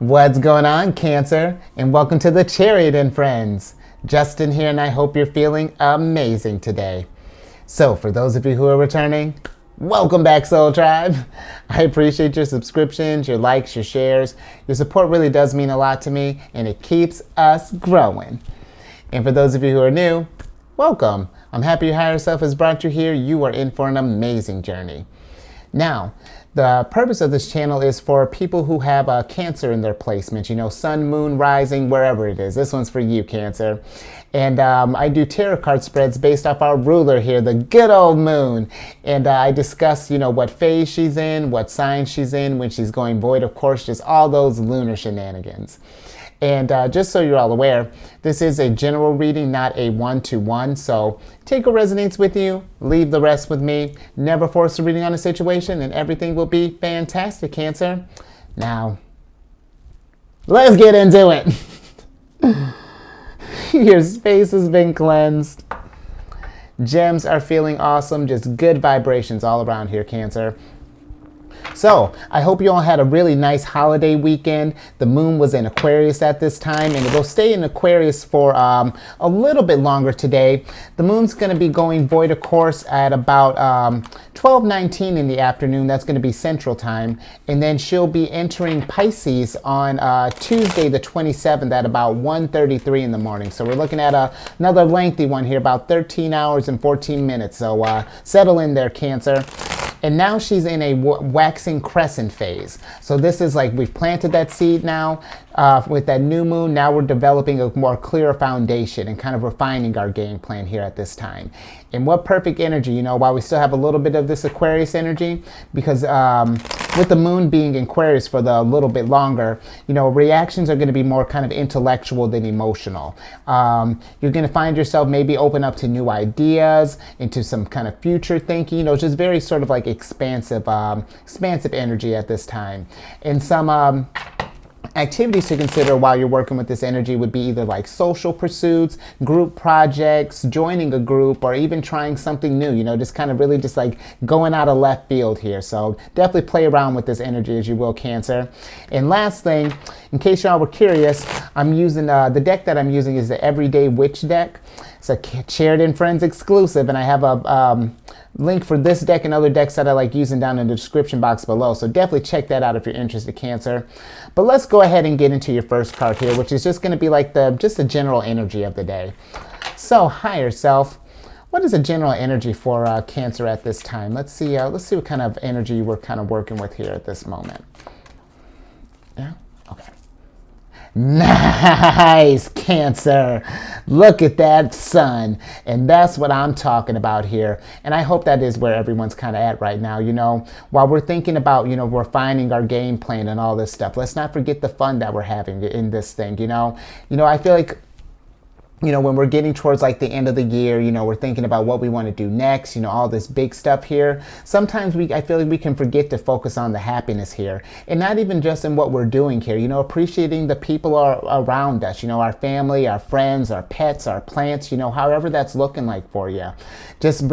What's going on, Cancer? And welcome to the Chariot Friends. Justin here, and I hope you're feeling amazing today. So, for those of you who are returning, welcome back, Soul Tribe. I appreciate your subscriptions, your likes, your shares. Your support really does mean a lot to me, and it keeps us growing. And for those of you who are new, welcome. I'm happy your higher self has brought you here. You are in for an amazing journey. Now, the purpose of this channel is for people who have Cancer in their placement, sun, moon, rising, wherever it is. This one's for you, Cancer. And I do tarot card spreads based off our ruler here, the good old moon. And I discuss, what phase she's in, what sign she's in, when she's going void, of course, just all those lunar shenanigans. And just so you're all aware, this is a general reading, not a one-to-one. So take what resonates with you, leave the rest with me. Never force a reading on a situation, and everything will be fantastic, Cancer. Now, let's get into it. Your space has been cleansed. Gems are feeling awesome. Just good vibrations all around here, Cancer. So, I hope you all had a really nice holiday weekend. The moon was in Aquarius at this time, and it will stay in Aquarius for a little bit longer today. The moon's going to be going void, of course, at about 12:19 in the afternoon. That's going to be Central Time. And then she'll be entering Pisces on Tuesday the 27th at about 1:33 in the morning. So we're looking at another lengthy one here, about 13 hours and 14 minutes. So settle in there, Cancer. And now she's in a waxing crescent phase. So this is like we've planted that seed now with that new moon. Now we're developing a more clear foundation and kind of refining our game plan here at this time. And what perfect energy, while we still have a little bit of this Aquarius energy, because with the moon being in Aquarius for a little bit longer, reactions are going to be more kind of intellectual than emotional. You're going to find yourself maybe open up to new ideas, into some kind of future thinking, just very sort of like expansive energy at this time. And some activities to consider while you're working with this energy would be either like social pursuits, group projects, joining a group, or even trying something new, just kind of really just like going out of left field here. So definitely play around with this energy as you will, Cancer. And last thing, in case y'all were curious, I'm using the deck that I'm using is the Everyday Witch deck. It's a Chariot Friends exclusive, and I have a link for this deck and other decks that I like using down in the description box below. So definitely check that out if you're interested, Cancer. But let's go ahead and get into your first card here, which is just going to be like just the general energy of the day. So, higher self, what is the general energy for Cancer at this time? Let's see what kind of energy we're kind of working with here at this moment. Yeah? Okay. Nice, Cancer. Look at that sun. And that's what I'm talking about here. And I hope that is where everyone's kind of at right now. While we're thinking about, we're finding our game plan and all this stuff, let's not forget the fun that we're having in this thing. I feel like when we're getting towards like the end of the year, we're thinking about what we want to do next, all this big stuff here. Sometimes I feel like we can forget to focus on the happiness here, and not even just in what we're doing here, appreciating the people around us, our family, our friends, our pets, our plants, however that's looking like for you. Just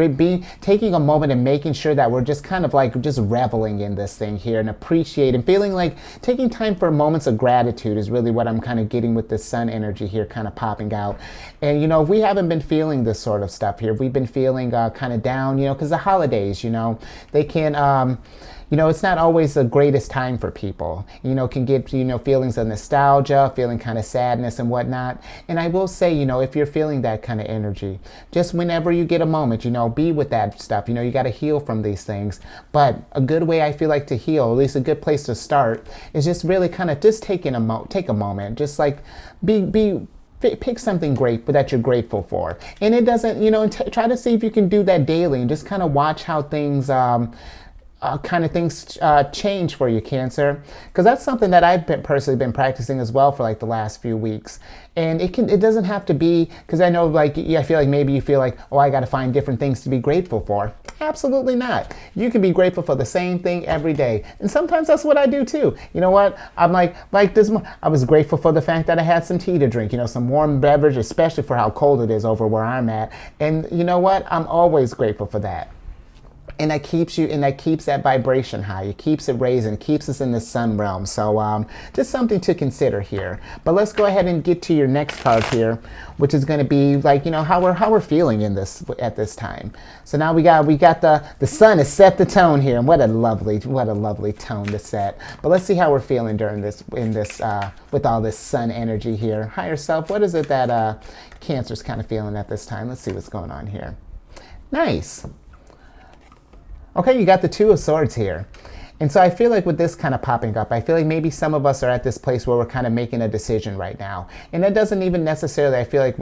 taking a moment and making sure that we're just kind of like just reveling in this thing here and appreciating, feeling like taking time for moments of gratitude is really what I'm kind of getting with this sun energy here kind of popping out. And, we haven't been feeling this sort of stuff here. We've been feeling kind of down, because the holidays, they can, it's not always the greatest time for people. Can get, feelings of nostalgia, feeling kind of sadness and whatnot. And I will say, if you're feeling that kind of energy, just whenever you get a moment, be with that stuff. You got to heal from these things. But a good way I feel like to heal, at least a good place to start, is just really kind of just take a moment, just like pick something great that you're grateful for. And it doesn't, try to see if you can do that daily and just kind of watch how things change for you, Cancer, because that's something that I've personally been practicing as well for like the last few weeks. And it doesn't have to be, because I know I feel like maybe you feel like, oh, I got to find different things to be grateful for. Absolutely not. You can be grateful for the same thing every day. And sometimes that's what I do too. You know what? I'm like this, I was grateful for the fact that I had some tea to drink, some warm beverage, especially for how cold it is over where I'm at. And you know what? I'm always grateful for that. and that keeps you, and that keeps that vibration high. It keeps it raising, keeps us in the sun realm. So just something to consider here. But let's go ahead and get to your next card here, which is going to be like, you know, how we're feeling in this at this time. So now we got the sun has set the tone here, and what a lovely tone to set. But let's see how we're feeling during this with all this sun energy here. Higher self, what is it that Cancer's kind of feeling at this time? Let's see what's going on here. Nice. Okay, you got the Two of Swords here. And so I feel like with this kind of popping up, I feel like maybe some of us are at this place where we're kind of making a decision right now. And that doesn't even necessarily, I feel like,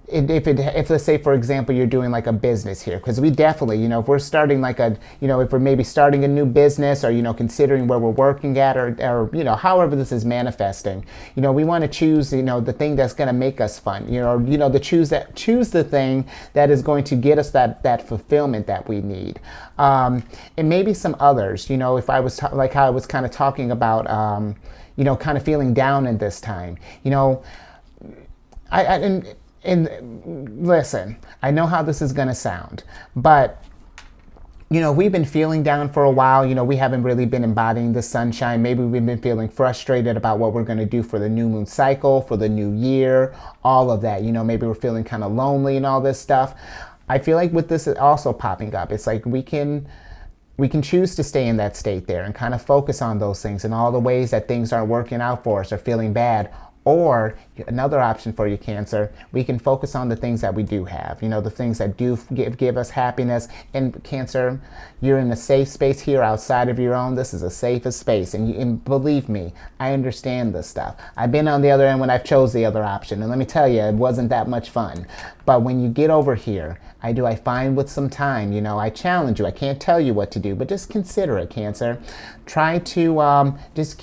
if let's say, for example, you're doing like a business here, because we definitely, you know, if we're starting like a, you know, if we're maybe starting a new business, or, you know, considering where we're working at, or you know, however this is manifesting, you know, we want to choose, you know, the thing that's going to make us fun, you know, to choose the thing that is going to get us that fulfillment that we need. And maybe some others, you know, if I was like how I was kind of talking about, you know, kind of feeling down in this time, you know, and listen, I know how this is going to sound, but, you know, we've been feeling down for a while. You know, we haven't really been embodying the sunshine. Maybe we've been feeling frustrated about what we're going to do for the new moon cycle, for the new year, all of that. You know, maybe we're feeling kind of lonely and all this stuff. I feel like with this also popping up, it's like we can choose to stay in that state there and kind of focus on those things and all the ways that things aren't working out for us or feeling bad. Or another option for you, Cancer, we can focus on the things that we do have, you know, the things that do give us happiness. And Cancer, you're in a safe space here outside of your own. This is a safest space. And believe me, I understand this stuff. I've been on the other end when I've chose the other option. And let me tell you, it wasn't that much fun. But when you get over here, I find with some time, you know, I challenge you. I can't tell you what to do, but just consider it, Cancer. Try to just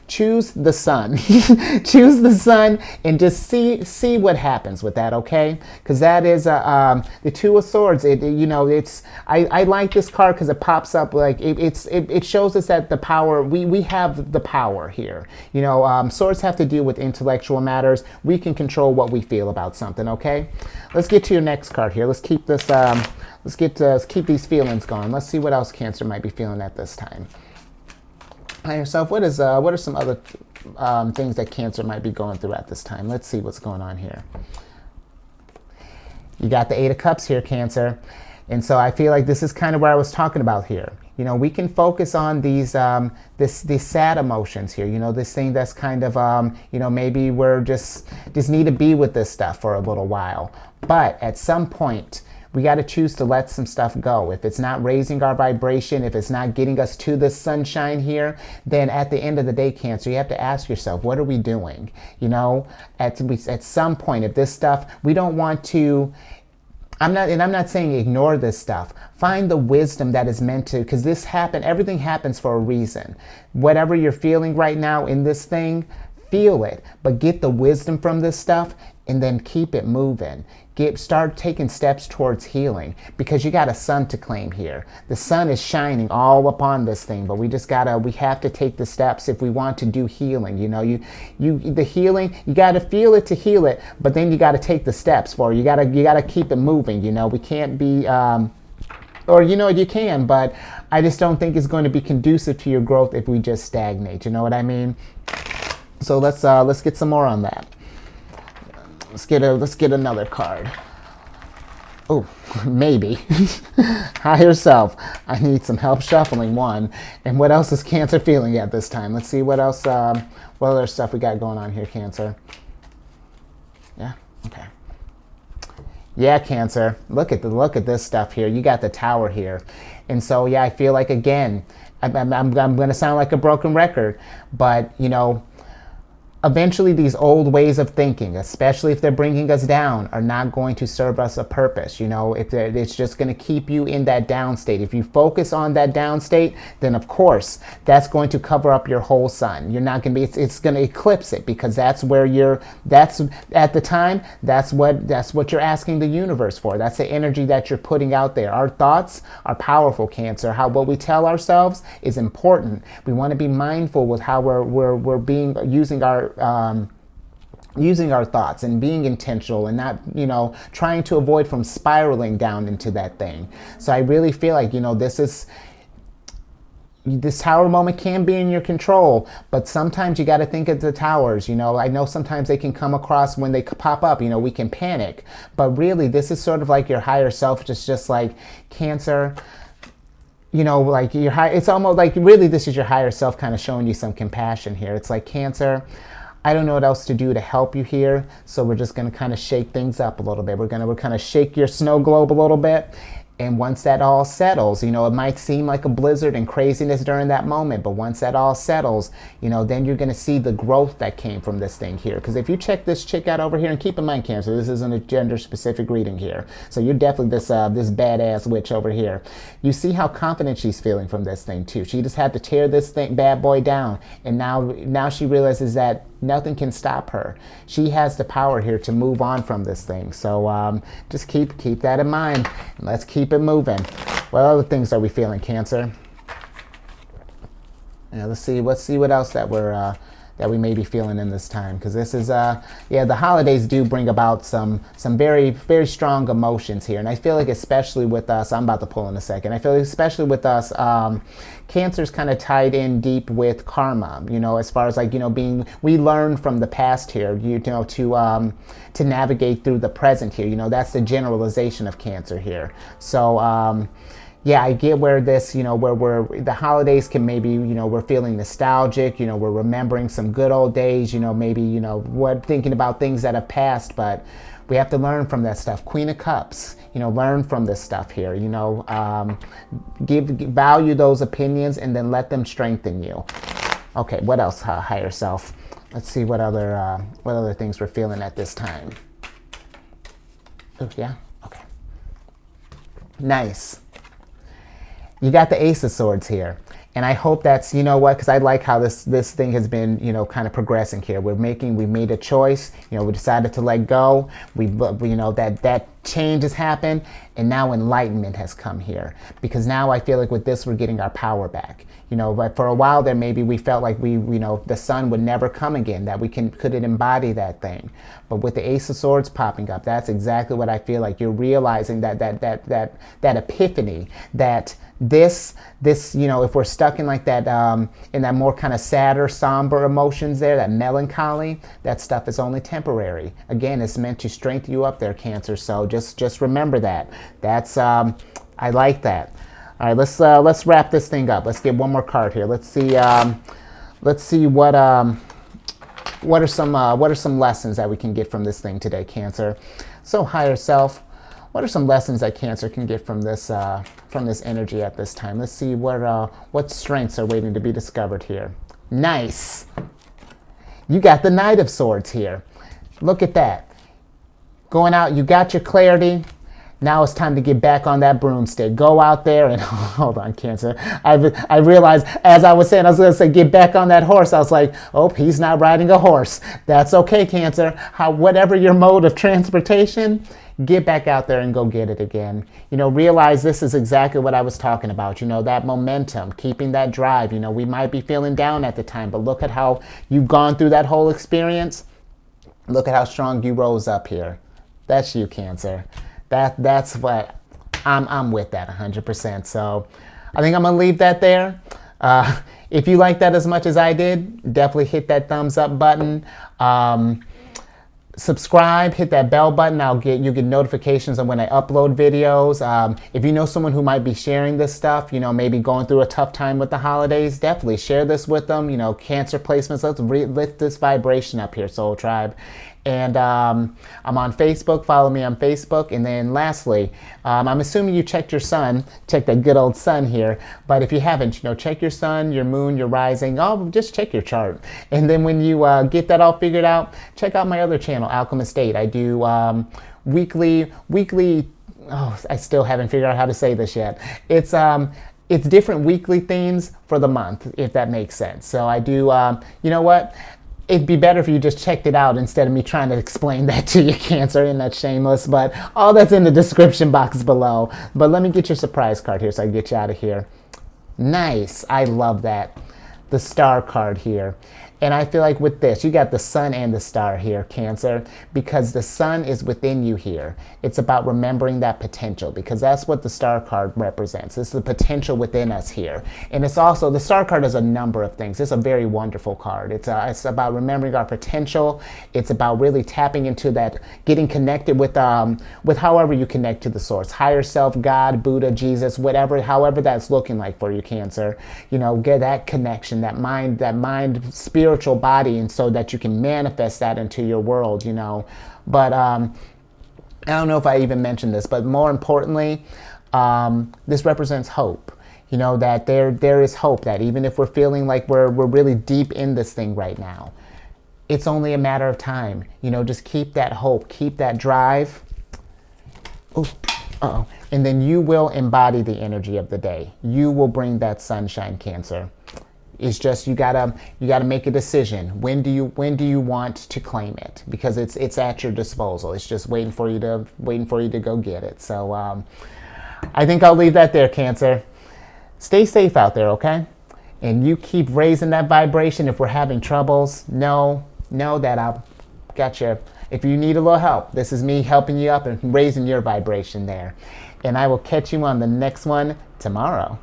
choose the sun. Choose the sun and just see what happens with that, okay? Because that is the Two of Swords. You know, it's I like this card because it pops up like it shows us that the power, we have the power here. You know, swords have to do with intellectual matters. We can control what we feel about something, okay? Let's get to your next card here. Let's keep this let's keep these feelings going. Let's see what else Cancer might be feeling at this time. Hi yourself, what are some other things that Cancer might be going through at this time? Let's see what's going on here. You got the Eight of Cups here, Cancer. And so I feel like this is kind of where I was talking about here. You know, we can focus on these sad emotions here. You know, this thing that's kind of, you know, maybe we're just need to be with this stuff for a little while. But at some point, we got to choose to let some stuff go. If it's not raising our vibration, if it's not getting us to the sunshine here, then at the end of the day, Cancer, you have to ask yourself, what are we doing? You know, at some point, if this stuff, we don't want to, I'm not saying ignore this stuff. Find the wisdom that is meant to, because everything happens for a reason. Whatever you're feeling right now in this thing, feel it, but get the wisdom from this stuff and then keep it moving. Start taking steps towards healing, because you got a sun to claim here. The sun is shining all upon this thing, but we have to take the steps if we want to do healing. You know, the healing, you got to feel it to heal it, but then you got to take the steps for it. You got to keep it moving. You know, we can't be, or, you know, you can, but I just don't think it's going to be conducive to your growth if we just stagnate. You know what I mean? So let's get some more on that. Let's get another card. Oh, maybe. Higher self. I need some help shuffling one. And what else is Cancer feeling at this time? Let's see what else. What other stuff we got going on here, Cancer? Yeah. Okay. Yeah, Cancer. Look at this stuff here. You got the Tower here, and so yeah, I feel like again, I'm going to sound like a broken record, but you know, eventually these old ways of thinking, especially if they're bringing us down, are not going to serve us a purpose. You know, if it's just going to keep you in that down state. If you focus on that down state, then of course that's going to cover up your whole sun. You're not going to be, it's going to eclipse it, because that's where that's at the time, that's what you're asking the universe for. That's the energy that you're putting out there. Our thoughts are powerful, Cancer. What we tell ourselves is important. We want to be mindful with how we're using our using our thoughts and being intentional and not, trying to avoid from spiraling down into that thing. So I really feel like, this tower moment can be in your control, but sometimes you got to think of the towers. I know sometimes they can come across when they pop up, we can panic, but really this is sort of like your higher self, just like Cancer, like your high, it's almost like really this is your higher self kind of showing you some compassion here. It's like, Cancer, I don't know what else to do to help you here, so we're just going to kind of shake things up a little bit. We're kind of shake your snow globe a little bit. And once that all settles, it might seem like a blizzard and craziness during that moment, but once that all settles, then you're going to see the growth that came from this thing here. Because if you check this chick out over here, and keep in mind, Cancer, this isn't a gender-specific reading here. So you're definitely this badass witch over here. You see how confident she's feeling from this thing, too. She just had to tear this bad boy down, and now she realizes that nothing can stop her. She has the power here to move on from this thing. So just keep that in mind. And let's keep it moving. What other things are we feeling, Cancer? Yeah, let's see what else that we may be feeling in this time, because this is the holidays do bring about some very, very strong emotions here, and I feel like especially with us, I'm about to pull in a second, I feel like especially with us, Cancer's kind of tied in deep with karma, as far as like, we learn from the past here, to navigate through the present here, that's the generalization of Cancer here. So yeah, I get where this, where the holidays can maybe, we're feeling nostalgic, we're remembering some good old days, maybe, we're thinking about things that have passed, but we have to learn from that stuff. Queen of Cups, learn from this stuff here, value those opinions and then let them strengthen you. Okay, what else, higher self? Let's see what other things we're feeling at this time. Oh, yeah, okay. Nice. You got the Ace of Swords here. And I hope that's, because I like how this thing has been, kind of progressing here. We made a choice, we decided to let go. That change has happened, and now enlightenment has come here. Because now I feel like with this, we're getting our power back. But for a while there, maybe we felt like the sun would never come again, that we couldn't embody that thing. But with the Ace of Swords popping up, that's exactly what I feel like. You're realizing that epiphany, that this, if we're stuck in like that, in that more kind of sadder, somber emotions there, that melancholy, that stuff is only temporary. Again, it's meant to strengthen you up there, Cancer. So just remember that. That's, I like that. All right, let's wrap this thing up. Let's get one more card here. Let's see what are some lessons that we can get from this thing today, Cancer. So higher self, what are some lessons that Cancer can get from this energy at this time? Let's see what strengths are waiting to be discovered here. Nice. You got the Knight of Swords here. Look at that. Going out, you got your clarity. Now it's time to get back on that broomstick. Go out there and hold on, Cancer. I realized as I was going to say get back on that horse. I was like, oh, he's not riding a horse. That's okay, Cancer. Whatever your mode of transportation, get back out there and go get it again. Realize this is exactly what I was talking about. That momentum, keeping that drive. We might be feeling down at the time, but look at how you've gone through that whole experience. Look at how strong you rose up here. That's you, Cancer. That's what I'm with that 100%. So I think I'm gonna leave that there. If you like that as much as I did, definitely hit that thumbs up button. Subscribe, hit that bell button. You get notifications on when I upload videos. If you know someone who might be sharing this stuff, maybe going through a tough time with the holidays, definitely share this with them. Cancer placements. Let's lift this vibration up here, Soul Tribe. And I'm on Facebook. Follow me on Facebook. And then lastly, I'm assuming you checked your sun. Check that good old sun here. But if you haven't, check your sun, your moon, your rising. Oh, just check your chart. And then when you get that all figured out, check out my other channel, Alchemist 8. I do weekly. Oh, I still haven't figured out how to say this yet. It's different weekly themes for the month, if that makes sense. So I do. You know what? It'd be better if you just checked it out instead of me trying to explain that to you, Cancer, and that's shameless, but all that's in the description box below. But let me get your surprise card here so I can get you out of here. Nice. I love that. the star card here. And I feel like with this, you got the sun and the star here, Cancer, because the sun is within you here. It's about remembering that potential, because that's what the star card represents. It's the potential within us here. And it's also, the star card is a number of things. It's a very wonderful card. It's about remembering our potential. It's about really tapping into that, getting connected with however you connect to the source, higher self, God, Buddha, Jesus, whatever, however that's looking like for you, Cancer. You know, get that connection, that mind, spiritual body, and so that you can manifest that into your world, you know. But I don't know if I even mentioned this, but more importantly, this represents hope. You know, that there is hope, that even if we're feeling like we're really deep in this thing right now, it's only a matter of time. You know, just keep that hope, keep that drive. Ooh, uh-oh. And then you will embody the energy of the day. You will bring that sunshine, Cancer. It's just you gotta make a decision. When do you want to claim it? Because it's at your disposal. It's just waiting for you to go get it. So I think I'll leave that there, Cancer. Stay safe out there, okay? And you keep raising that vibration. If we're having troubles, know that I've got you. If you need a little help, this is me helping you up and raising your vibration there. And I will catch you on the next one tomorrow.